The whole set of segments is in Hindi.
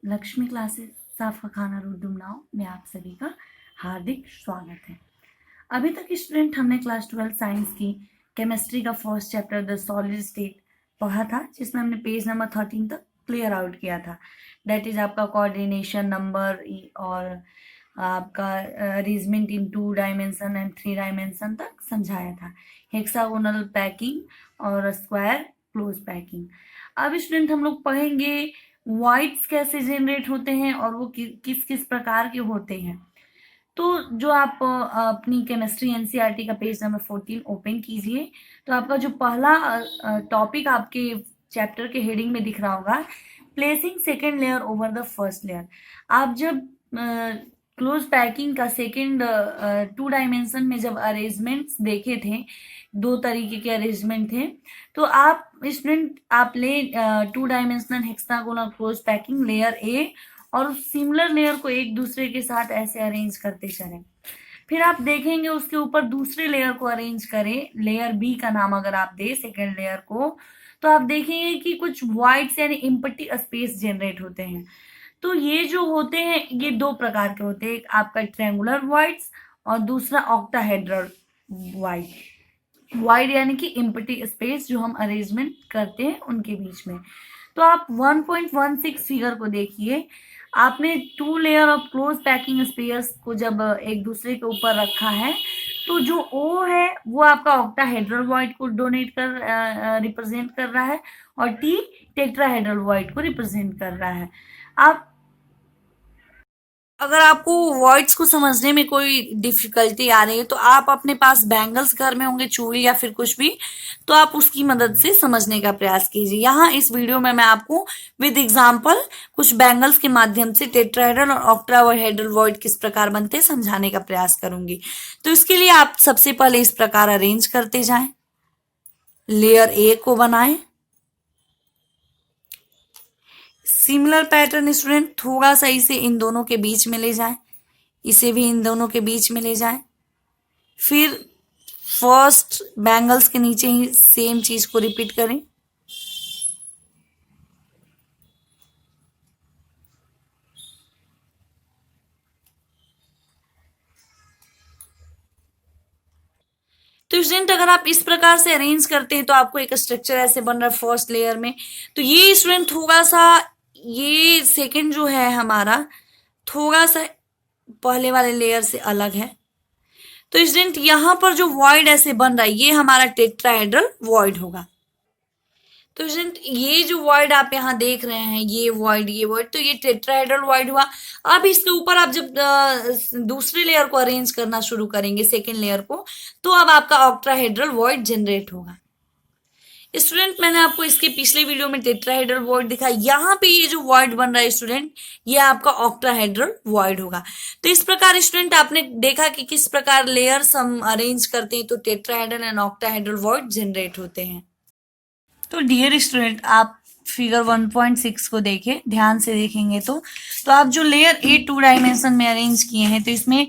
लक्ष्मी क्लासेस साफा खाना रुद्रमनाव में आप सभी का हार्दिक स्वागत है। अभी तक स्टूडेंट हमने क्लास 12 साइंस की केमिस्ट्री का first chapter the solid state पढ़ा था, जिसमें हमने पेज नंबर 13 तक क्लियर आउट किया था। दैट इज आपका कोऑर्डिनेशन नंबर और आपका arrangement in 2 dimension and 3 dimension तक समझाया था। हेक्सागोनल पैकिंग और स्क्वायर क्लोज पैकिंग। अब स्टूडेंट हम लोग पढ़ेंगे वॉइड्स कैसे जनरेट होते हैं और वो किस किस प्रकार के होते हैं। तो जो आप अपनी केमिस्ट्री एनसीईआरटी का पेज नंबर 14 ओपन कीजिए, तो आपका जो पहला टॉपिक आपके चैप्टर के हेडिंग में दिख रहा होगा, placing second layer over the first layer. आप जब क्लोज पैकिंग का सेकेंड 2 डायमेंशन में जब अरेंजमेंट्स देखे थे, 2 तरीके के अरेंजमेंट थे, तो आप स्टूडेंट आप ले 2 dimensional hexagonal close packing layer A और सिमिलर लेयर को एक दूसरे के साथ ऐसे अरेंज करते चले। फिर आप देखेंगे उसके ऊपर दूसरे लेयर को अरेंज करें, लेयर बी का नाम अगर आप दे सेकेंड लेयर को, तो आप देखेंगे कि कुछ वॉइड्स यानी एम्प्टी स्पेस जनरेट होते हैं। तो ये जो होते हैं ये 2 प्रकार के होते हैं, एक आपका ट्रायंगुलर वॉइड्स और दूसरा ऑक्टाहेड्रल वॉइड। वॉइड यानी कि एम्प्टी स्पेस जो हम अरेंजमेंट करते हैं उनके बीच में। तो आप 1.16 फिगर को देखिए, आपने 2 layer of close packing spheres को जब एक दूसरे के ऊपर रखा है, तो जो ओ है वो आपका ऑक्टाहेड्रल वॉइड को डोनेट कर रिप्रेजेंट कर रहा है और टी टेट्राहेड्रल वॉइड को रिप्रेजेंट कर रहा है। आप अगर आपको वर्ड्स को समझने में कोई डिफिकल्टी आ रही है तो आप अपने पास बैंगल्स घर में होंगे, चूड़ी या फिर कुछ भी, तो आप उसकी मदद से समझने का प्रयास कीजिए। यहाँ इस वीडियो में मैं आपको विद एग्जांपल कुछ बैंगल्स के माध्यम से टेट्राहेड्रल और ऑक्टाहेड्रल वर्ड किस प्रकार बनते हैं समझाने का प्रयास करूंगी। तो इसके लिए आप सबसे पहले इस प्रकार अरेंज करते जाएं, लेयर ए को बनाएं। सिमिलर पैटर्न स्टूडेंट थोड़ा सा इसे इन दोनों के बीच में ले जाएं, इसे भी इन दोनों के बीच में ले जाएं। फिर फर्स्ट बैंगल्स के नीचे ही सेम चीज को रिपीट करें। तो स्टूडेंट अगर आप इस प्रकार से अरेंज करते हैं तो आपको एक स्ट्रक्चर ऐसे बन रहा है फर्स्ट लेयर में। तो ये स्टूडेंट थोड़ा सा, ये सेकंड जो है हमारा थोड़ा सा पहले वाले लेयर से अलग है। तो स्टूडेंट यहां पर जो वॉइड ऐसे बन रहा है ये हमारा टेट्राहेड्रल वॉइड होगा। तो स्टूडेंट ये जो वॉइड आप यहाँ देख रहे हैं, ये वॉइड, तो ये टेट्राहेड्रल वॉइड हुआ। अब इसके ऊपर आप जब दूसरे लेयर को अरेंज करना शुरू करेंगे, सेकेंड लेयर को, तो अब आपका ऑक्टाहेड्रल वॉइड जनरेट होगा। स्टूडेंट मैंने आपको इसके पिछले वीडियो में टेट्राहेड्रल वॉइड दिखाया, यहाँ पे ये जो वॉइड बन रहा है स्टूडेंट, ये आपका ऑक्टाहेड्रल वॉइड होगा। तो इस प्रकार स्टूडेंट आपने देखा कि किस प्रकार लेयर्स हम अरेंज करते हैं तो tetrahedral and octahedral void generate होते हैं। तो डियर स्टूडेंट आप फिगर 1.6 को देखें, ध्यान से देखेंगे तो आप जो लेयर ए 2 डायमेंशन में अरेंज किए हैं, तो इसमें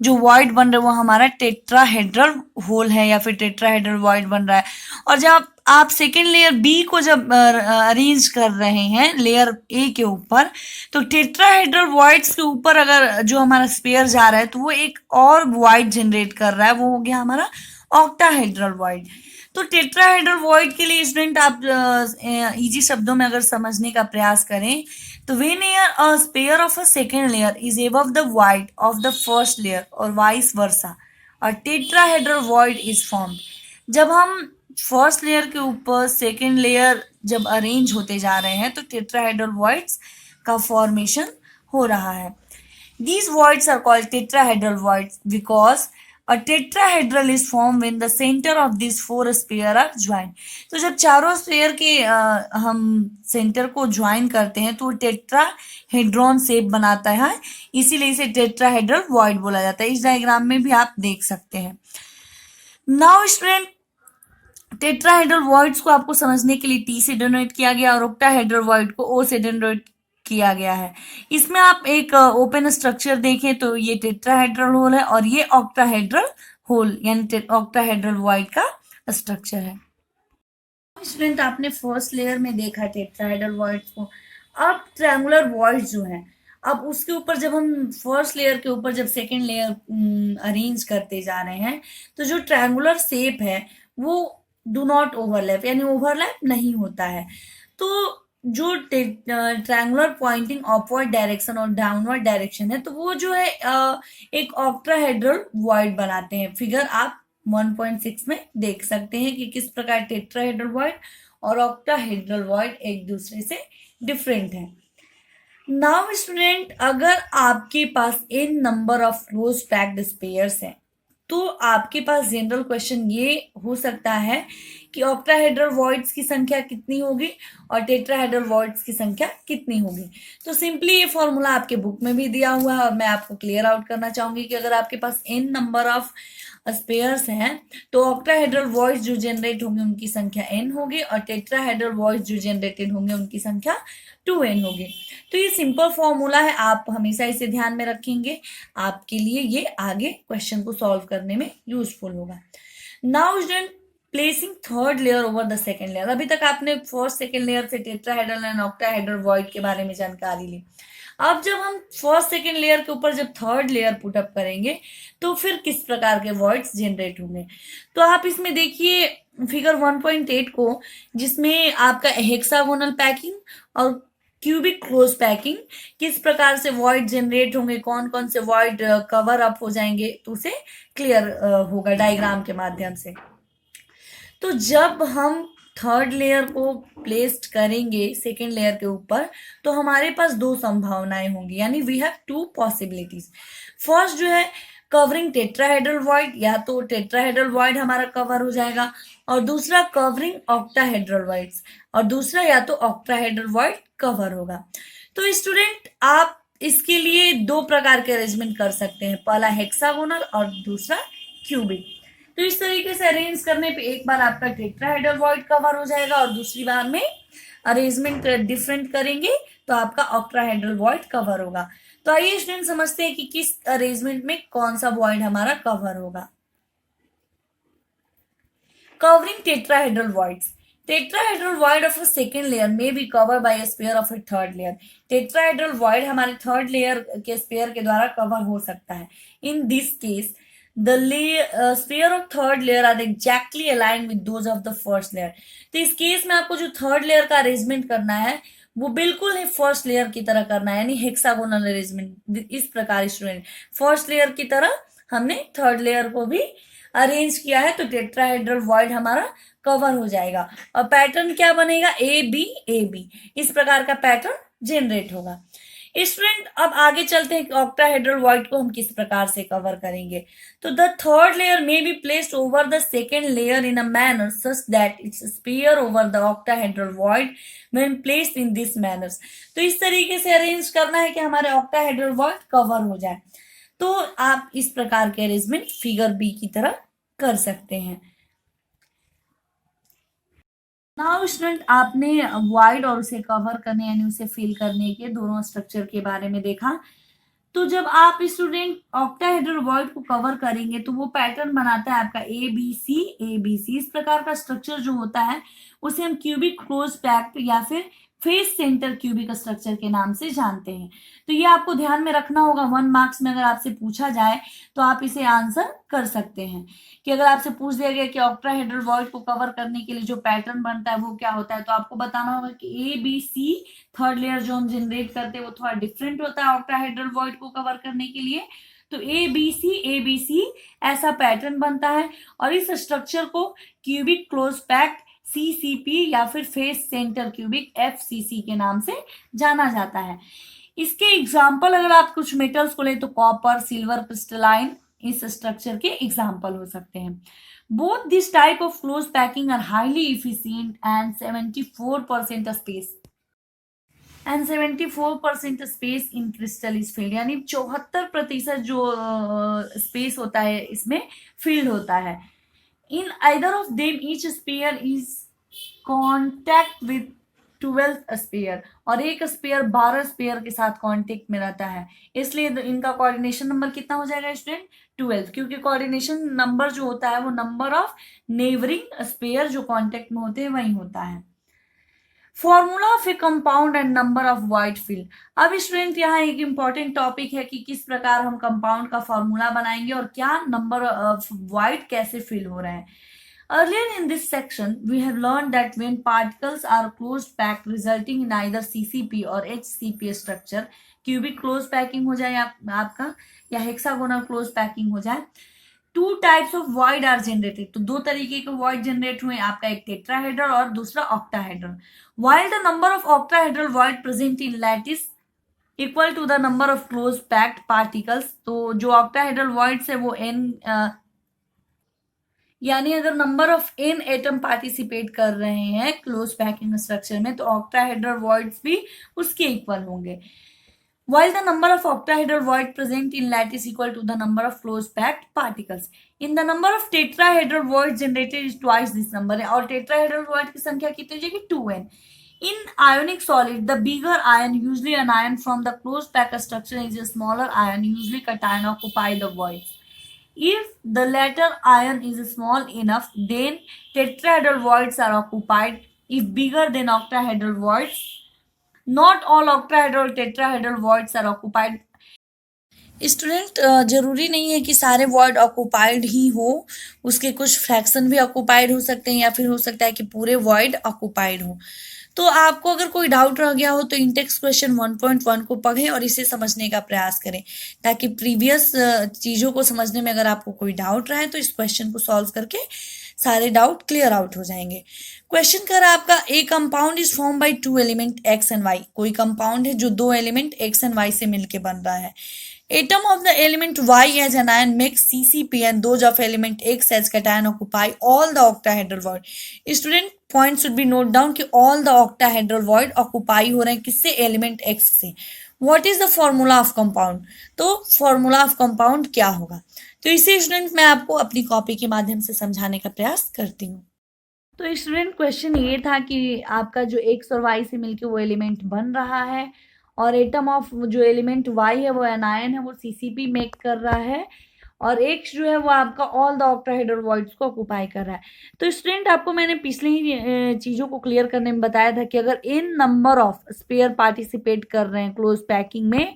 जो वॉइड बन रहा है वो हमारा टेट्राहेड्रल होल है या फिर टेट्राहेड्रल वॉइड बन रहा है। और जब आप सेकेंड लेयर बी को जब अरेंज कर रहे हैं लेयर ए के ऊपर, तो टेट्राहेड्रल वॉइड्स के ऊपर अगर जो हमारा स्पेयर जा रहा है तो वो एक और वॉइड जनरेट कर रहा है, वो हो गया हमारा ऑक्टाहेड्रल वॉइड। तो टेट्राहेड्रल वॉइड के लिए स्टूडेंट आप इजी शब्दों में अगर समझने का प्रयास करें तो when a sphere of a second layer is above the void of the first layer और वाइस वर्सा, और टेट्राहेड्रल वॉइड इज फॉर्म्ड। जब हम फर्स्ट लेयर के ऊपर सेकेंड लेयर जब अरेंज होते जा रहे हैं तो टेट्राहेड्रल वॉइड्स का फॉर्मेशन हो रहा है। These voids are called tetrahedral voids because a tetrahedral is formed when the center of these 4 sphere are joined. तो जब चारों स्पेयर के हम सेंटर को ज्वाइन करते हैं तो टेट्राहेड्रॉन शेप बनाता है, इसीलिए इसे टेट्राहेड्रल वॉइड बोला जाता है। इस डायग्राम में भी आप देख सकते हैं। नाउ स्टूडेंट टेट्राहेड्रल वॉइड्स को आपको समझने के लिए टी से डिनोट किया गया और ऑक्टाहेड्रल वॉइड को ओ से डिनोट किया गया है। इसमें आप एक ओपन स्ट्रक्चर देखें तो ये टेट्राहेड्रल होल है और ये ऑक्टाहेड्रल होल यानी ऑक्टाहेड्रल वॉइड का स्ट्रक्चर है। स्टूडेंट आपने फर्स्ट लेयर में देखा टेट्राहेड्रल वॉइड को, अब ट्रायंगुलर वॉइड जो है, अब उसके ऊपर जब हम फर्स्ट लेयर के ऊपर जब सेकेंड लेयर अरेंज करते जा रहे हैं, तो जो ट्रायंगुलर शेप है वो डू नॉट ओवरलैप, यानी ओवरलैप नहीं होता है। तो जो ट्रायंगुलर पॉइंटिंग अपवर्ड डायरेक्शन और डाउनवर्ड डायरेक्शन है, तो वो जो है एक ऑक्टाहेड्रल वॉइड बनाते हैं। फिगर आप 1.6 में देख सकते हैं कि किस प्रकार टेट्राहेड्रल वॉइड और ऑक्टाहेड्रल वॉइड एक दूसरे से डिफरेंट है। नाउ स्टूडेंट, अगर आपके पास n number of close packed spheres हैं, तो आपके पास जनरल क्वेश्चन ये हो सकता है कि ऑक्टाहेड्रल वॉइड्स की संख्या कितनी होगी और टेट्राहेड्रल वॉइड्स की संख्या कितनी होगी। तो सिंपली ये फॉर्मूला आपके बुक में भी दिया हुआ है और मैं आपको क्लियर आउट करना चाहूंगी कि अगर आपके पास n नंबर ऑफ स्पेयर्स हैं, तो ऑक्टाहेड्रल वॉइड्स जो जनरेट होंगे उनकी संख्या n होगी और टेट्राहेड्रल वॉइड्स जो जनरेटेड होंगे उनकी संख्या 2n होगी। तो ये सिंपल फॉर्मूला है, आप हमेशा इसे ध्यान में रखेंगे, आपके लिए ये आगे क्वेश्चन को सॉल्व करने में यूजफुल होगा। Now student, placing third layer over the second layer. अभी तक आपने फर्स्ट सेकेंड लेयर से टेट्राहेड्रल एंड ऑक्टाहेड्रल वॉइड के बारे में जानकारी ली। अब जब हम फर्स्ट सेकेंड लेयर के ऊपर जब थर्ड लेयर पुटअप करेंगे, तो फिर किस प्रकार के वॉइड्स जनरेट होंगे। तो आप इसमें देखिए फिगर 1.8 को, जिसमें आपका हेक्सागोनल पैकिंग और क्यूबिक क्लोज पैकिंग, किस प्रकार से वॉइड जनरेट होंगे, कौन कौन से वॉइड कवर अप हो जाएंगे, तो उसे क्लियर होगा डायग्राम के माध्यम से। तो जब हम थर्ड लेयर को प्लेस्ड करेंगे सेकेंड लेयर के ऊपर, तो हमारे पास दो संभावनाएं होंगी, यानी we have two possibilities. First जो है कवरिंग टेट्राहेड्रल वॉइड, या तो टेट्राहेड्रल वॉइड हमारा कवर हो जाएगा, और दूसरा कवरिंग ऑक्टाहेड्रल वॉइड्स, और दूसरा या तो ऑक्टाहेड्रल वॉइड कवर होगा। तो स्टूडेंट, आप इसके लिए दो प्रकार के अरेंजमेंट कर सकते हैं, पहला हेक्सागोनल और दूसरा क्यूबिक। तो इस तरीके से अरेंज करने पे एक बार आपका टेट्राहेड्रल वॉइड कवर हो जाएगा और दूसरी बार में अरेंजमेंट डिफरेंट करेंगे तो आपका ऑक्टाहेड्रल वॉइड कवर होगा। तो आइए स्टूडेंट समझते हैं कि किस अरेंजमेंट में कौन सा वॉइड हमारा कवर होगा। Covering tetrahedral voids. Tetrahedral void of a second layer may be covered by a sphere of a third layer. Tetrahedral void हमारे थर्ड लेयर के स्पेयर के द्वारा कवर हो सकता है। In this case, the sphere of third layer are exactly aligned with those of the first layer. तो इस केस में आपको जो थर्ड लेयर का अरेंजमेंट करना है वो बिल्कुल ही फर्स्ट लेयर की तरह करना है, यानी हेक्सागोनल अरेंजमेंट। इस प्रकार स्टूडेंट, फर्स्ट लेयर की तरह हमने थर्ड लेयर को भी अरेंज किया है, तो टेट्राहेड्रल वॉइड हमारा कवर हो जाएगा और पैटर्न क्या बनेगा, ए बी, इस प्रकार का पैटर्न जनरेट होगा। स्टूडेंट, अब आगे चलते हैं कि ऑक्टाहेड्रल वॉइड को हम किस प्रकार से कवर करेंगे। तो the third layer may be placed over the second layer in a manner such that its sphere over the octahedral void when placed in this manners. तो इस तरीके से अरेंज करना है कि हमारे ऑक्टाहेड्रल वॉइड कवर हो जाए। तो आप इस प्रकार के अरेंजमेंट फिगर बी की तरह कर सकते हैं। नाउ स्टूडेंट, आपने वाइड और उसे कवर करने यानी उसे फिल करने के दोनों स्ट्रक्चर के बारे में देखा। तो जब आप स्टूडेंट ऑक्टाहेड्रल वॉइड को कवर करेंगे तो वो पैटर्न बनाता है आपका ए बी सी। इस प्रकार का स्ट्रक्चर जो होता है उसे हम क्यूबिक क्लोज पैक्ड या फिर फेस सेंटर क्यूबिक स्ट्रक्चर के नाम से जानते हैं। तो ये आपको ध्यान में रखना होगा, 1 मार्क्स में अगर आपसे पूछा जाए तो आप इसे आंसर कर सकते हैं कि अगर आपसे पूछ दिया गया कि ऑक्टाहेड्रल वॉइड को कवर करने के लिए जो पैटर्न बनता है वो क्या होता है, तो आपको बताना होगा कि A B C third layer जो हम जनरेट करते हैं वो थोड़ा डिफरेंट होता है ऑक्टाहेड्रल वॉइड को कवर करने के लिए। तो ए बी सी ऐसा पैटर्न बनता है और इस स्ट्रक्चर को क्यूबिक क्लोज पैक्ड CCP या फिर फेस सेंटर क्यूबिक FCC के नाम से जाना जाता है। इसके एग्जाम्पल अगर आप कुछ मेटल्स को लें तो कॉपर, सिल्वर, क्रिस्टलाइन इस स्ट्रक्चर के एग्जाम्पल हो सकते हैं। Both this type of close packing are highly efficient and 74% space in crystal is filled, यानी 74% जो स्पेस होता है इसमें फिल्ड होता है। In either of them, each sphere is contact with 12th sphere, और एक स्पेयर 12 स्पेयर के साथ कांटेक्ट में रहता है, इसलिए इनका कोऑर्डिनेशन नंबर कितना हो जाएगा स्टूडेंट, 12, क्योंकि कोऑर्डिनेशन नंबर जो होता है वो नंबर ऑफ नेबरिंग स्पेयर जो कांटेक्ट में होते हैं वही होता है। Formula of a compound and number of void fill. अब स्टूडेंट यहाँ एक इंपॉर्टेंट टॉपिक है कि किस प्रकार हम कंपाउंड का फॉर्मूला बनाएंगे और क्या नंबर ऑफ वॉइड कैसे फिल हो रहे हैं। Earlier in this section, we have learned that when particles are closed packed resulting in either CCP or HCP structure, cubic closed packing हो जाए आपका या hexagonal closed packing हो जाए, two types of void are generated. तो दो तरीके के वॉइड जनरेट हुए आपका, एक टेट्राहेड्रल और दूसरा octahedral. while the number of octahedral void present in lattice equal to the number of close packed particles. तो जो ऑक्टाहेड्रल वॉइड्स है वो n यानी अगर number of n atom participate कर रहे हैं क्लोज पैकिंग स्ट्रक्चर में तो ऑक्टाहेड्रल वॉइड्स भी उसके इक्वल होंगे। while the number of octahedral void present in lattice equal to the number of close packed particles in the number of tetrahedral void generated is twice this number है और tetrahedral void की संख्या कितनी हो जाएगी 2n। in ionic solid the bigger ion usually an ion from the closed packed structure is a smaller ion usually cation occupy the void। if the latter ion is small enough then tetrahedral voids are occupied, if bigger than octahedral voids not all octahedral tetrahedral voids are occupied. Student जरूरी नहीं है कि सारे वॉइड ऑक्युपाइड ही हो, उसके कुछ फ्रैक्शन भी ऑक्युपाइड हो सकते हैं या फिर हो सकता है कि पूरे वॉइड ऑक्युपाइड हो। तो आपको अगर कोई डाउट रह गया हो तो इंटेक्स क्वेश्चन 1.1 को पढ़ें और इसे समझने का प्रयास करें ताकि प्रीवियस चीज़ों को समझने में अगर आपको कोई डाउट रहे तो इस क्वेश्चन को सॉल्व करके सारे डाउट क्लियर आउट हो जाएंगे। क्वेश्चन कर आपका a compound is form by two element X and Y. कोई कंपाउंड है जो दो एलिमेंट एक्स एंड वाई से मिलके बन रहा है। Atom of the element Y as an ion makes CCP and those of element X as cation occupy all the octahedral void. Student point should be note down कि all the octahedral void occupy हो रहे हैं किससे, एलिमेंट एक्स से। What is the formula of compound, तो फॉर्मूला ऑफ कंपाउंड क्या होगा, तो इसे स्टूडेंट मैं आपको अपनी कॉपी के माध्यम से समझाने का प्रयास करती हूँ। तो स्टूडेंट क्वेश्चन ये था कि आपका जो एक्स और वाई से मिलके वो एलिमेंट बन रहा है और एटम ऑफ जो एलिमेंट वाई है वो एनायन है, वो सीसीपी मेक कर रहा है और एक्स जो है वो आपका ऑल द ऑक्टाहेड्रल वॉइड्स को ऑक्युपाई कर रहा है। तो स्टूडेंट आपको मैंने पिछले ही चीज़ों को क्लियर करने में बताया था कि अगर इन नंबर ऑफ स्पेयर पार्टिसिपेट कर रहे हैं क्लोज पैकिंग में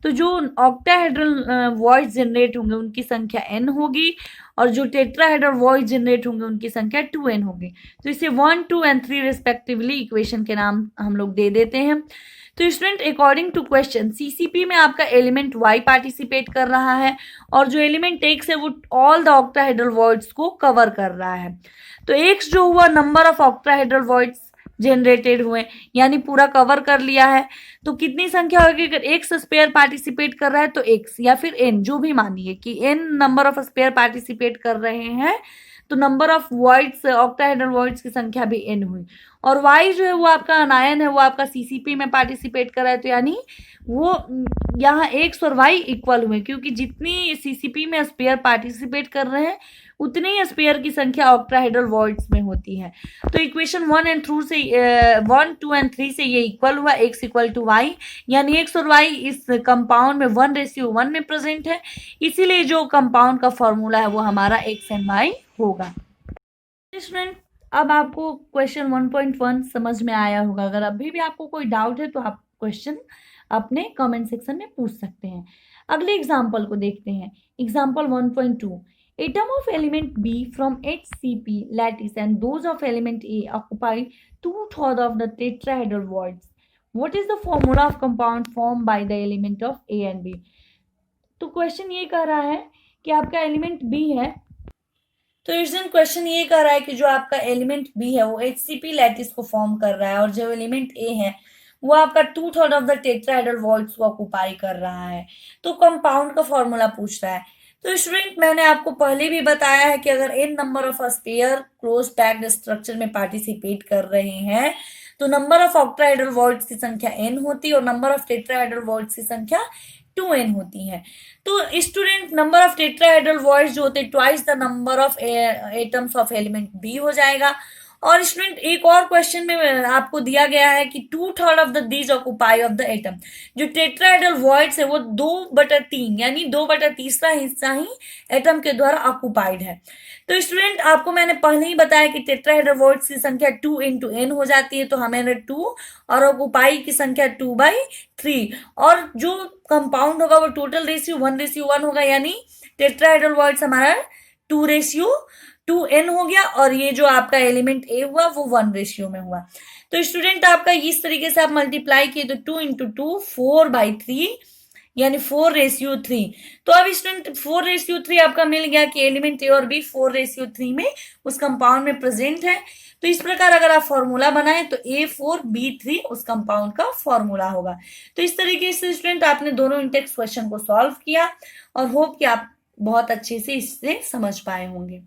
तो जो ऑक्टाहेड्रल वॉइड्स जनरेट होंगे उनकी संख्या n होगी और जो टेट्राहेड्रल वॉइड जनरेट होंगे उनकी संख्या 2n होगी। तो इसे 1, 2 एंड 3 रिस्पेक्टिवली इक्वेशन के नाम हम लोग दे देते हैं। तो student according to question CCP में आपका एलिमेंट वाई पार्टिसिपेट कर रहा है और जो एलिमेंट एक्स है वो ऑल द ऑक्टाहेड्रल वॉइड्स को कवर कर रहा है। तो एक्स जो हुआ number of octahedral voids generated हुए यानी पूरा कवर कर लिया है। तो कितनी संख्या होगी, अगर एक्स स्पेयर पार्टिसिपेट कर रहा है तो एक्स या फिर एन, जो भी मानिए कि n number of sphere participate कर रहे हैं तो number of voids octahedral voids की संख्या भी एन हुई। और वाई जो है वो आपका अनायन है, वो आपका सीसीपी में पार्टिसिपेट कर रहा है तो यानी वो यहाँ एक्स और वाई इक्वल हुए क्योंकि जितनी सीसीपी में स्पेयर पार्टिसिपेट कर रहे हैं उतनी ही स्पेयर की संख्या ऑक्टाहेड्रल वॉइड्स में होती है। तो इक्वेशन 1 एंड 2 से 1, 2 एंड 3 से ये इक्वल हुआ, एक्स इक्वल टू वाई, यानी एक्स और वाई इस कंपाउंड में 1:1 में प्रेजेंट है, इसीलिए जो कंपाउंड का फॉर्मूला है वो हमारा एक्स एंड वाई होगा। स्टूडेंट अब आपको क्वेश्चन 1.1 समझ में आया होगा। अगर अभी भी आपको कोई डाउट है तो आप क्वेश्चन अपने कमेंट सेक्शन में पूछ सकते हैं। अगले एग्जाम्पल को देखते हैं। Example 1.2, atom of element B from HCP lattice and those of element A occupy 2/3 of the tetrahedral voids. What is the formula of compound formed by the element of A and B? तो क्वेश्चन ये कह रहा है कि आपका एलिमेंट B है, तो इसमें क्वेश्चन ये कह रहा है कि जो आपका एलिमेंट B है वो HCP लैटिस को फॉर्म कर रहा है और जो एलिमेंट A है वो आपका 2/3 ऑफ द टेट्राहेड्रल वॉइड्स को ऑक्युपाई कर रहा है। तो कंपाउंड का फॉर्मूला पूछ रहा है। तो स्टूडेंट मैंने आपको पहले भी बताया है कि अगर n number of sphere close packed structure में पार्टिसिपेट कर रहे हैं तो नंबर ऑफ ऑक्टाहेड्रल वॉइड्स की संख्या n होती है और नंबर ऑफ टेट्राहेड्रल वॉइड्स की संख्या 2n होती है। तो student number of tetrahedral voids जो होते हैं twice the number of atoms of element B हो जाएगा और स्टूडेंट एक और क्वेश्चन में आपको दिया गया है कि 2/3 of the these occupy of the atom. जो टेट्राहेड्रल वॉइड्स है वो 2/3 यानी 2/3 हिस्सा ही एटम के द्वारा ऑक्यूपाइड है। तो स्टूडेंट आपको मैंने पहले ही बताया कि टेट्राहेड्रल वॉइड्स की संख्या 2 इंटू एन हो जाती है, तो हमें 2 और ऑक्यूपाई की संख्या 2/3, और जो कंपाउंड होगा वो टोटल रेशियो 1:1 होगा, यानी टेट्राहेड्रल वॉइड्स हमारा 2:2n हो गया, और ये जो आपका एलिमेंट ए हुआ वो 1 रेशियो में हुआ। तो स्टूडेंट आपका इस तरीके से आप मल्टीप्लाई किए तो 2 इंटू 2 4/3 यानी 4:3। तो अब स्टूडेंट 4:3 आपका मिल गया कि एलिमेंट ए और बी 4:3 में उस कंपाउंड में प्रेजेंट है। तो इस प्रकार अगर आप फॉर्मूला बनाएं तो A4B3 उस कंपाउंड का फॉर्मूला होगा। तो इस तरीके से स्टूडेंट आपने दोनों इंटेक्स क्वेश्चन को सॉल्व किया, और होप कि आप बहुत अच्छे से इससे समझ पाए होंगे।